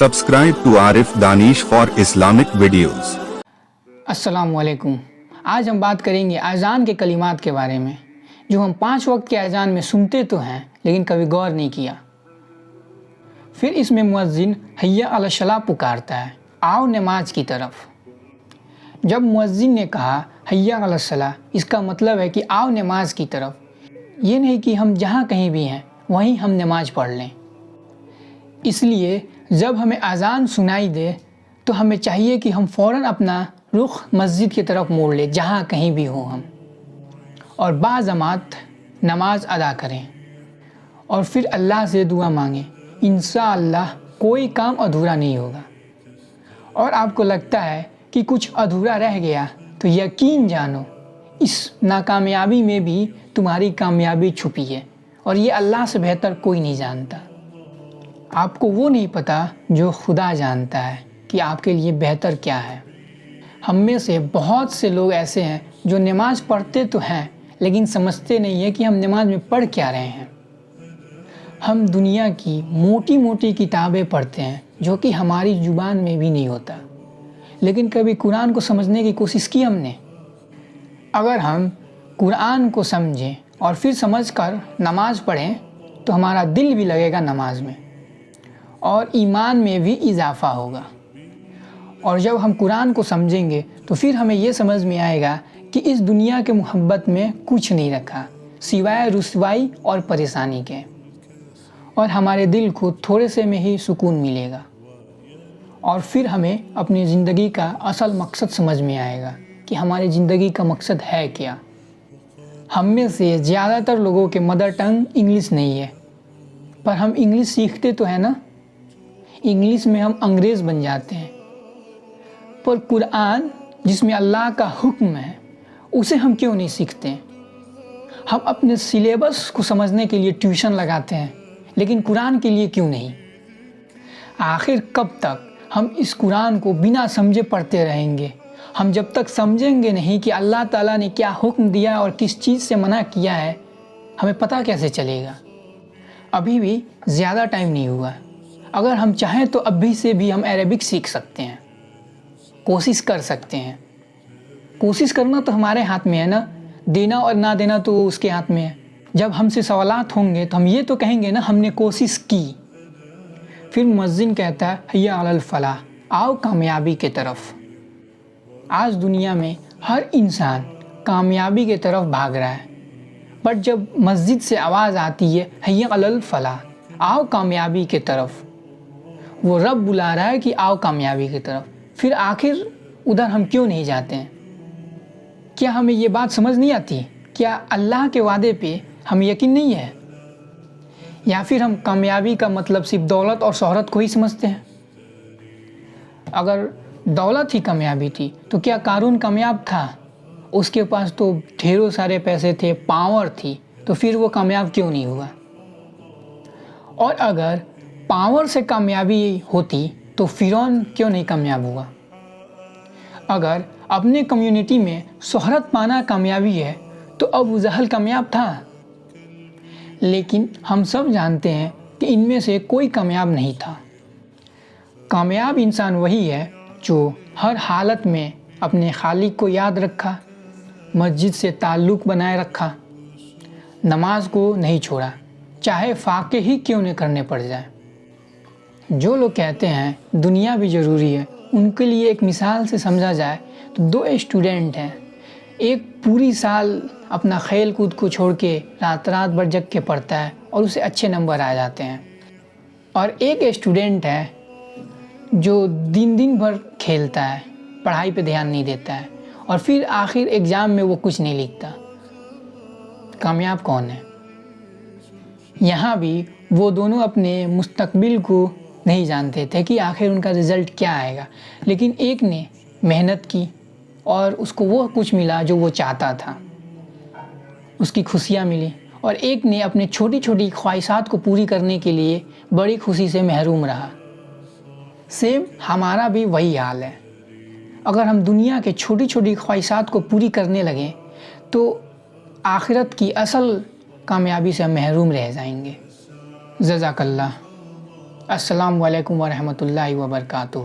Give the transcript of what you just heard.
Subscribe to Arif Danish for Islamic videos. अस्सलाम वालेकुम। आज हम बात करेंगे अज़ान के कलिमात के बारे में, जो हम 5 वक्त के अज़ान में सुनते तो हैं लेकिन कभी गौर नहीं किया। फिर इसमें मुअज्जिन हय्या अला सलाह पुकारता है, आओ नमाज की तरफ। जब मुअज्जिन ने कहा हय्या अला सलाह, इसका मतलब है कि आओ नमाज की तरफ। ये नहीं कि हम जहाँ कहीं भी हैं वहीं हम नमाज पढ़ लें। इसलिए जब हमें अज़ान सुनाई दे तो हमें चाहिए कि हम फ़ौरन अपना रुख मस्जिद की तरफ मोड़ लें, जहाँ कहीं भी हों हम, और बाज़मात नमाज अदा करें और फिर अल्लाह से दुआ मांगें। इंशाअल्लाह कोई काम अधूरा नहीं होगा। और आपको लगता है कि कुछ अधूरा रह गया तो यकीन जानो इस नाकामयाबी में भी तुम्हारी कामयाबी छुपी है, और ये अल्लाह से बेहतर कोई नहीं जानता। आपको वो नहीं पता जो खुदा जानता है कि आपके लिए बेहतर क्या है। हम में से बहुत से लोग ऐसे हैं जो नमाज़ पढ़ते तो हैं लेकिन समझते नहीं है कि हम नमाज में पढ़ क्या रहे हैं। हम दुनिया की मोटी मोटी किताबें पढ़ते हैं जो कि हमारी ज़ुबान में भी नहीं होता, लेकिन कभी कुरान को समझने की कोशिश की हमने? अगर हम कुरान को समझें और फिर समझकर नमाज़ पढ़ें तो हमारा दिल भी लगेगा नमाज में और ईमान में भी इजाफ़ा होगा। और जब हम कुरान को समझेंगे तो फिर हमें ये समझ में आएगा कि इस दुनिया के मोहब्बत में कुछ नहीं रखा सिवाय रुसवाई और परेशानी के, और हमारे दिल को थोड़े से में ही सुकून मिलेगा। और फिर हमें अपनी ज़िंदगी का असल मकसद समझ में आएगा कि हमारी ज़िंदगी का मकसद है क्या। हम में से ज़्यादातर लोगों के मदर टंग इंग्लिश नहीं है, पर हम इंग्लिश सीखते तो हैं ना। इंग्लिश में हम अंग्रेज़ बन जाते हैं, पर कुरान जिसमें अल्लाह का हुक्म है उसे हम क्यों नहीं सीखते? हम अपने सिलेबस को समझने के लिए ट्यूशन लगाते हैं, लेकिन कुरान के लिए क्यों नहीं? आखिर कब तक हम इस कुरान को बिना समझे पढ़ते रहेंगे? हम जब तक समझेंगे नहीं कि अल्लाह ताला ने क्या हुक्म दिया और किस चीज़ से मना किया है, हमें पता कैसे चलेगा? अभी भी ज़्यादा टाइम नहीं हुआ। अगर हम चाहें तो अभी से भी हम अरेबिक सीख सकते हैं, कोशिश कर सकते हैं। कोशिश करना तो हमारे हाथ में है ना, देना और ना देना तो उसके हाथ में है। जब हमसे सवालात होंगे तो हम ये तो कहेंगे ना हमने कोशिश की। फिर मुअज्जिन कहता है हय्या अलल फलाह, आओ कामयाबी के तरफ। आज दुनिया में हर इंसान कामयाबी के तरफ भाग रहा है, बट जब मस्जिद से आवाज़ आती है हय्या अलल फलाह, आओ कामयाबी के तरफ, वो रब बुला रहा है कि आओ कामयाबी की तरफ, फिर आखिर उधर हम क्यों नहीं जाते हैं? क्या हमें ये बात समझ नहीं आती? क्या अल्लाह के वादे पे हमें यकीन नहीं है? या फिर हम कामयाबी का मतलब सिर्फ दौलत और शोहरत को ही समझते हैं? अगर दौलत ही कामयाबी थी तो क्या कारून कामयाब था? उसके पास तो ढेरों सारे पैसे थे, पावर थी, तो फिर वो कामयाब क्यों नहीं हुआ? और अगर पावर से कामयाबी होती तो फिरौन क्यों नहीं कामयाब हुआ? अगर अपने कम्युनिटी में शोहरत पाना कामयाबी है तो अबू जहल कामयाब था। लेकिन हम सब जानते हैं कि इनमें से कोई कामयाब नहीं था। कामयाब इंसान वही है जो हर हालत में अपने खालिक को याद रखा, मस्जिद से ताल्लुक़ बनाए रखा, नमाज को नहीं छोड़ा, चाहे फाके ही क्यों न करने पड़ जाए। जो लोग कहते हैं दुनिया भी ज़रूरी है, उनके लिए एक मिसाल से समझा जाए तो 2 स्टूडेंट हैं। एक पूरी साल अपना खेल कूद को छोड़ के रात रात भर जग के पढ़ता है और उसे अच्छे नंबर आ जाते हैं, और एक स्टूडेंट है जो दिन दिन भर खेलता है, पढ़ाई पे ध्यान नहीं देता है, और फिर आखिर एग्ज़ाम में वो कुछ नहीं लिखता। कामयाब कौन है? यहाँ भी वो दोनों अपने मुस्तकबिल को नहीं जानते थे कि आखिर उनका रिज़ल्ट क्या आएगा, लेकिन एक ने मेहनत की और उसको वो कुछ मिला जो वो चाहता था, उसकी खुशियाँ मिली, और एक ने अपने छोटी छोटी ख्वाहिशात को पूरी करने के लिए बड़ी खुशी से महरूम रहा। सेम हमारा भी वही हाल है। अगर हम दुनिया के छोटी छोटी ख्वाहिशात को पूरी करने लगें तो आखिरत की असल कामयाबी से हम महरूम रह जाएंगे। जज़ाकल्लाह। السلام علیکم ورحمۃ اللہ وبرکاتہ.